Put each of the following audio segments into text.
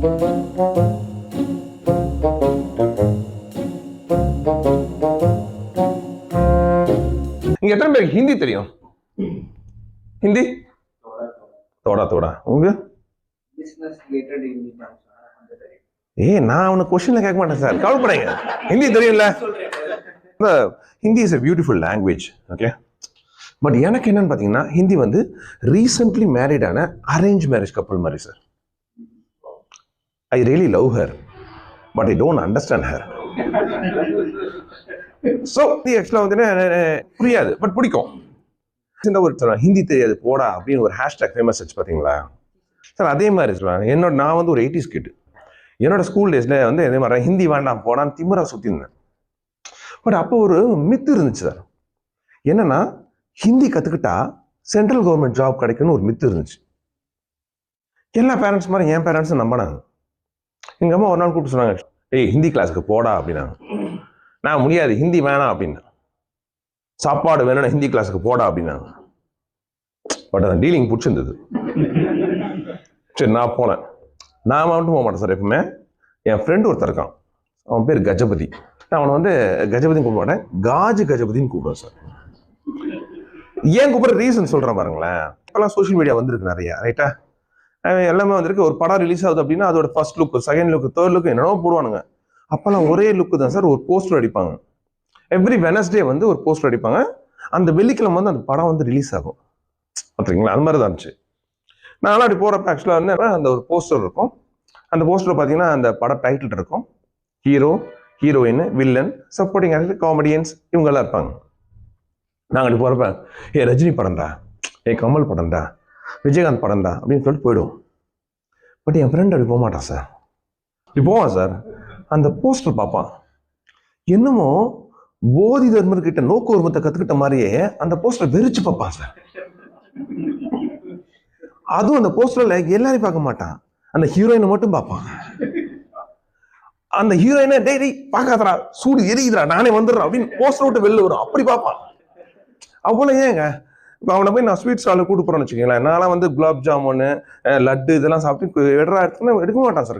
இங்க எத்தனை பேருக்கு ஹிந்தி தெரியும்? ஹிந்தி தோடா தோடா. உங்க நான் அவனை கொஸ்டின்ல கேட்க மாட்டேன் சார், கவலைப்படாங்க. ஹிந்தி தெரியும்ல. Hindi is a beautiful language, okay. But எனக்கு என்னன்னு பார்த்தீங்கன்னா, ஹிந்தி வந்து ரீசென்ட்லி மேரிடான அரேஞ்ச் மேரேஜ் கப்பல் மாதிரி sir. I really love her, but I don't understand her. So ஆக்சுவலாக வந்து புரியாது, பட் பிடிக்கும். ஒரு ஹிந்தி தெரியாது போடா அப்படின்னு ஒரு ஹேஷ்டாக் ஃபேமஸ் ஆச்சு பார்த்தீங்களா சார்? அதே மாதிரி சொல்லுவாங்க. நான் வந்து ஒரு 80s கிட். என்னோட ஸ்கூல் டேஸில் வந்து இதே மாதிரி ஹிந்தி வேண்டாம் போடான்னு திமிரா சுற்றிருந்தேன். பட் அப்போ ஒரு மித்து இருந்துச்சு சார். என்னன்னா, ஹிந்தி கற்றுக்கிட்டா சென்ட்ரல் கவர்மெண்ட் ஜாப் கிடைக்குன்னு ஒரு மித்து இருந்துச்சு. எல்லா பேரண்ட்ஸ் மாதிரி என் பேரண்ட்ஸும் நம்பினாங்க. எங்கள் அம்மா ஒரு நாள் கூப்பிட்டு சொன்னாங்க, ஏய் ஹிந்தி கிளாஸுக்கு போடா அப்படின்னாங்க. நான் முடியாது, ஹிந்தி வேணாம் அப்படின்னா. சாப்பாடு வேணும்னா ஹிந்தி கிளாஸுக்கு போடா அப்படின்னாங்க. பட் அந்த டீலிங் பிடிச்சிருந்தது. சரி நான் போனேன். நான் மட்டும் போக மாட்டேன் சார். எப்பவுமே என் ஃப்ரெண்டு ஒருத்தர் இருக்கான், அவன் பேர் கஜபதி. நான் அவனை வந்து கஜபதினு கூப்பிட மாட்டேன், கஜபதினு கூப்பிடுவேன் சார். ஏன் கூப்பிட்ற ரீசன் சொல்கிறேன் பாருங்களேன். இப்போலாம் சோஷியல் மீடியா வந்துருக்கு நிறையா, ரைட்டா? எல்லாமே வந்திருக்கு. ஒரு படம் ரிலீஸ் ஆகுது அப்படின்னா அதோட first look, second look, third look என்னென்னோ போடுவானுங்க. அப்போல்லாம் ஒரே லுக்கு தான் சார். ஒரு போஸ்டர் அடிப்பாங்க. எவ்ரி வெனஸ்டே வந்து ஒரு போஸ்டர் அடிப்பாங்க. அந்த வெள்ளிக்கிழமை வந்து அந்த படம் வந்து ரிலீஸ் ஆகும். பார்த்துருக்கீங்களா? அது மாதிரி தான் இருந்துச்சு. நான்லாம் அப்படி போகிறப்ப ஆக்சுவலாக வந்து அந்த ஒரு போஸ்டர் இருக்கும். அந்த போஸ்டர் பார்த்தீங்கன்னா அந்த படம் டைட்டில் இருக்கும். Hero, heroine, villain, supporting actor, comedians இவங்கெல்லாம் இருப்பாங்க. நாங்கள் அப்படி போகிறப்ப ரஜினி படம்டா, கமல் படம்டா, விஜயகாந்த் படம்டா அப்படின்னு சொல்லிட்டு போயிடுவோம். பட் என் ஃப்ரெண்ட் அப்படி போக மாட்டான் சார். இப்படி போவான் சார். அந்த போஸ்டர் பார்ப்பான். என்னமோ போதி தர்மர்கிட்ட நோக்கு உரிமத்தை கற்றுக்கிட்ட மாதிரியே அந்த போஸ்டர் வெறிச்சு பார்ப்பான் சார். அதுவும் அந்த போஸ்டர்ல எல்லாரையும் பார்க்க மாட்டான், அந்த ஹீரோயினை மட்டும் பார்ப்பான். அந்த ஹீரோயினை டேய் பார்க்காதடா, சூடு எரியுதுடா, நானே வந்துடுறேன் அப்படின்னு போஸ்டர் விட்டு வெளில வரும். அப்படி பார்ப்பான். அவ்வளோ ஏங்க. இப்போ அவனை போய் நான் ஸ்வீட் ஸ்டாலில் கூட்டு போறேன்னு வச்சுக்கோங்களேன். நான்லாம் வந்து குலாப் ஜாமுன், லட்டு இதெல்லாம் சாப்பிட்டு எடுறா எடுத்துன்னா எடுக்க மாட்டான் சார்.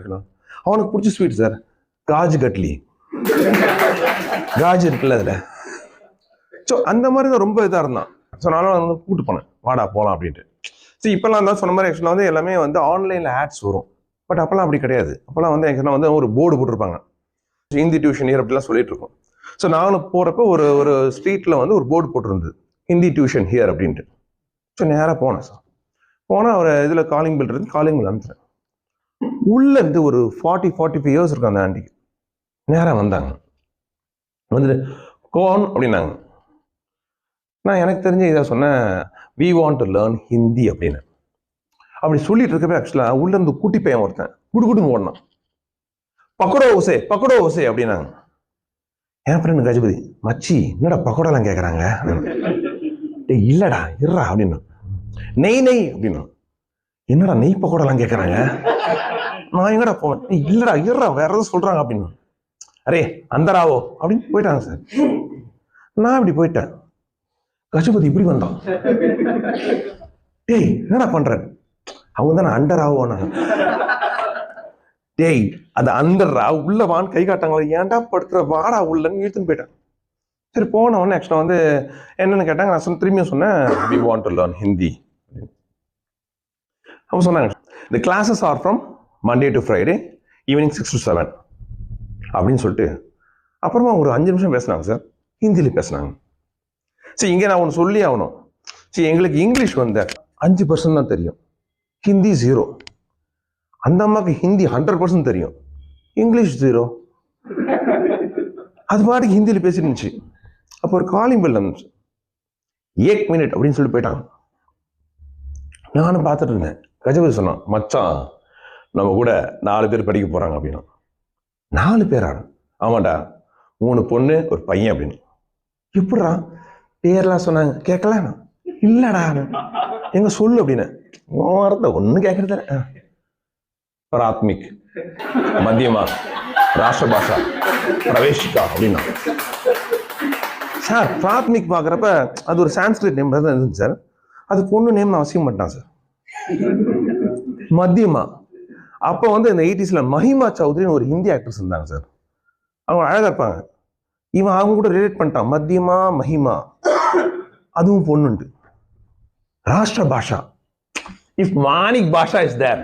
அவனுக்கு பிடிச்ச ஸ்வீட் சார் காஜு கட்லி. காஜு இருக்குல்ல அதில். ஸோ அந்த மாதிரி தான் ரொம்ப இதாக இருந்தான். ஸோ நானும் வந்து கூப்பிட்டு போனேன், வாடா போகலாம் அப்படின்ட்டு. சரி இப்போல்லாம் தான் சொன்ன மாதிரி ஆக்சுவலாக வந்து எல்லாமே வந்து ஆன்லைனில் ஆட்ஸ் வரும். பட் அப்போல்லாம் அப்படி கிடையாது. அப்போல்லாம் வந்து ஆக்சுவலாக வந்து ஒரு போர்டு போட்டிருப்பாங்க, ஹிந்தி டியூஷன் ஹியர் அப்படிலாம் சொல்லிட்டு இருக்கோம். ஸோ நானும் போகிறப்ப ஒரு ஸ்ட்ரீட்டில் வந்து ஒரு போர்டு போட்டிருந்தது, ஹிந்தி டியூஷன் ஹியர் அப்படின்ட்டு. ஸோ நேராக போனேன் சார். போனால் ஒரு இதில் காலிங் பில் இருந்து காலிங் பில் அனுப்பிச்சேன். உள்ளேருந்து ஒரு 40-45 இயர்ஸ் இருக்கும் அந்த ஆண்டிக்கு. நேராக வந்தாங்க, வந்துட்டு கோன் அப்படின்னாங்க. நான் எனக்கு தெரிஞ்ச இதை சொன்னேன், we want to learn Hindi அப்படின்னு. அப்படி சொல்லிட்டு இருக்கப்ப ஆக்சுவலாக உள்ளேருந்து குட்டி பையன் ஒருத்தன் குடுக்குடுன்னு ஓடனான். பக்கோடா ஓசே அப்படின்னாங்க. என் ஃப்ரெண்டு கஜபதி, மச்சி என்னடா பக்கோடாலாம் கேட்குறாங்க? இல்லடா இருறா அப்படின்னு. நெய் அப்படின்னா, என்னடா நெய் பக்கோடாலாம் கேட்குறாங்க? நான் எங்கடா போவேன்? இல்லடா இருறா வேற எதாவது சொல்றாங்க அப்படின்னு. அரே அந்தராவோ அப்படின்னு போயிட்டாங்க சார். நான் இப்படி போயிட்டேன். கஜபதி இப்படி வந்தான். டேய் என்னடா பண்ற? அவங்க தானே அண்டராவோ. டேய் அது அண்டரா, உள்ள வான்னு கை காட்டாங்க. ஏன்டா படுத்துற, வாடா உள்ளன்னு இழுத்துன்னு போயிட்டேன். சரி போன உடனே ஆக்சுவலாக வந்து என்னன்னு கேட்டாங்க. நான் திரும்பியும் சொன்னேன், we want to learn Hindi. அவங்க சொன்னாங்க, the classes are from Monday to Friday evening 6 to 7 அப்படின்னு சொல்லிட்டு அப்புறமா ஒரு 5 நிமிஷம் பேசினாங்க சார். ஹிந்தியில் பேசினாங்க. சரி இங்கே நான் ஒன்று சொல்லி ஆகணும். சரி எங்களுக்கு இங்கிலீஷ் வந்து 5% தான் தெரியும், ஹிந்தி 0. அந்த அம்மாவுக்கு ஹிந்தி 100% தெரியும், இங்கிலீஷ் 0. அது பாட்டுக்கு ஹிந்தியில் பேசிருந்துச்சு. அப்போ ஒரு காலிங் பெல் இருந்துச்சு, 1 மினிட் அப்படின்னு சொல்லி போயிட்டாங்க. நானும் பார்த்துட்டு இருந்தேன். கஜபதி சொன்னான், மச்சான் நம்ம கூட 4 பேர் படிக்க போறாங்க அப்படின்னா. 4 பேரா? ஆமாண்டா, 3 பொண்ணு 1 பையன் அப்படின்னு. எப்படிடா பேர்லாம் சொன்னாங்க? கேட்கலாம். இல்லடா எங்க சொல்லு அப்படின்னு. வார்த்தை ஒன்றும் கேட்கறது. பிராத்மிக், மத்தியமா, ராஷ்டிரபாஷா, பிரவேஷிகா அப்படின்னா. சார் பிராத்மிக் பார்க்குறப்ப அது ஒரு சான்ஸ்கிரிட் நேம் தான் இருந்துச்சு சார். அது பொண்ணு நேம் அவசியம் மாட்டான் சார். மத்தியமா அப்போ வந்து இந்த 80s மஹிமா சௌத்ரின்னு ஒரு ஹிந்தி ஆக்ட்ரஸ் இருந்தாங்க சார். அவங்க அழகா இருப்பாங்க. இவன் அவங்க கூட ரிலேட் பண்ணிட்டான், மத்தியமா மஹிமா, அதுவும் பொண்ணுண்டு. Rashtra Bhasha, if Manik Baasha is there,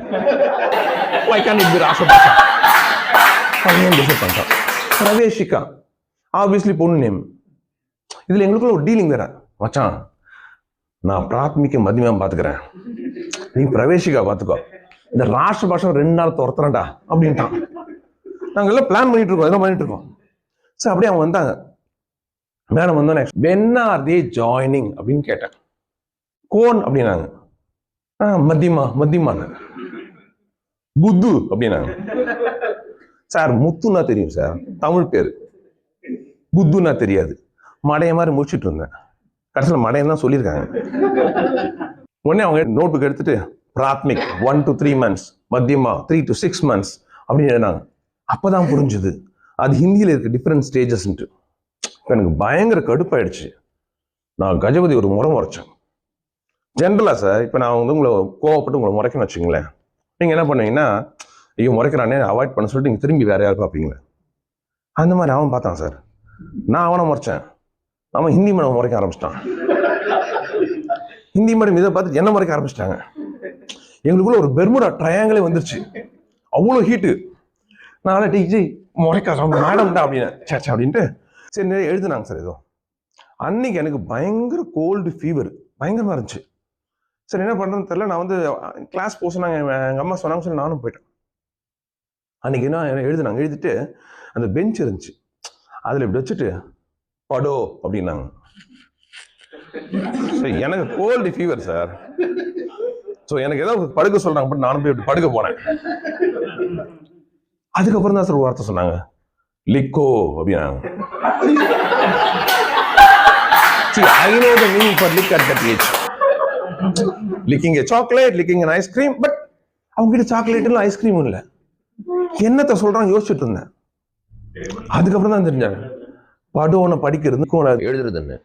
why can't it be Rashtra Bhasha? பையன் டிசைட் பண்ணிட்டான். பிரவேஷிகா, ஆப்வியஸ்லி பொண்ணு நேம். இதுல எங்களுக்குள்ள ஒரு டீலிங் வேற. மச்சான், நான் பிராத்மிக்க மத்தியமா பாத்துக்கிறேன், நீ பிரவேஷிகா பாத்துக்கோ, இந்த ராஷ்டிர பாஷா 2 நாள் துரத்துறேன்டா அப்படின்ட்டான். நாங்க எல்லாம் பிளான் பண்ணிட்டு இருக்கோம், எல்லாம் பண்ணிட்டு இருக்கோம். சார் அப்படியே அவங்க வந்தாங்க. மேடம் வந்தோன்னே when are they joining அப்படின்னு கேட்டேன். கோன் அப்படின்னாங்க. மத்தியமா மத்தியமான்னு. புத்து அப்படின்னாங்க. சார் முத்துன்னா தெரியும் சார், தமிழ் பேரு. புத்துன்னா தெரியாது. மடைய மாதிரி முடிச்சுட்டு இருந்தேன். கடைசியில் மடையன் தான் சொல்லியிருக்காங்க. உடனே அவங்க நோட் புக் எடுத்துட்டு Prathmik 1 to 3 months, Madhyama 3 to 6 months அப்படின்னு எழுதினாங்க. அப்பதான் புரிஞ்சுது அது ஹிந்தியில் இருக்க டிஃப்ரெண்ட் ஸ்டேஜஸ்ன்ட்டு. எனக்கு பயங்கர கடுப்பாயிடுச்சு. நான் கஜபதி ஒரு முறை முறைச்சேன். ஜென்ரலா சார், இப்போ நான் வந்து உங்களை கோவப்பட்டு உங்களை முறைக்கணும்னு வச்சுங்களேன், நீங்க என்ன பண்ணுவீங்கன்னா, ஐயோ முறைக்கிறானே அவாய்ட் பண்ண சொல்லிட்டு நீங்க திரும்பி வேற யாரும் பார்ப்பீங்களே. அந்த மாதிரி அவன் பார்த்தான் சார். நான் அவனை முறைச்சேன், அவன் ஹிந்தி மேடம் முறைக்க ஆரம்பிச்சிட்டான். ஹிந்தி மேடம் இதை பார்த்துட்டு என்ன முறைக்க ஆரம்பிச்சிட்டாங்க. எங்களுக்குள்ள ஒரு பெர்முடா ட்ரையாங்கிளே வந்துருச்சு. அவ்வளோ ஹீட்டு. நான் டீச்சர் முறைக்க மேடம்டா அப்படின்னு சேச்சா அப்படின்ட்டு சரி எழுதுனாங்க சார். ஏதோ அன்னைக்கு எனக்கு பயங்கர கோல்டு ஃபீவர் பயங்கரமா இருந்துச்சு. சரி என்ன பண்றதுன்னு தெரியல. நான் வந்து கிளாஸ் போக சொன்னாங்க, எங்க அம்மா சொன்னாங்க, சரி நானும் போயிட்டேன். அன்னைக்கு என்ன எழுதுனாங்க, எழுதிட்டு அந்த பெஞ்ச் இருந்துச்சு, அதுல இப்படி வச்சுட்டு படோ அப்படின்னாங்க. எனக்கு கோல்டு ஃபீவர் சார். ஸோ எனக்கு ஏதோ படுக்க சொல்றாங்க, பட் நானும் போய் படுக்க போனேன். அதுக்கப்புறம் தான் சார் ஒரு வார்த்தை சொன்னாங்க, லிக்கோ அப்படின்னாங்க. I know the meaning for lick at that age. Licking a chocolate, licking an ice cream, but அவங்க கிட்ட சாக்லேட் இல்லை, ஐஸ்கிரீமும் இல்லை. என்னத்த சொல்றாங்க யோசிச்சுட்டு இருந்தேன். அதுக்கப்புறம் தான் தெரிஞ்சாங்க படோன்னு படிக்கிறது எழுதுறதுன்னு.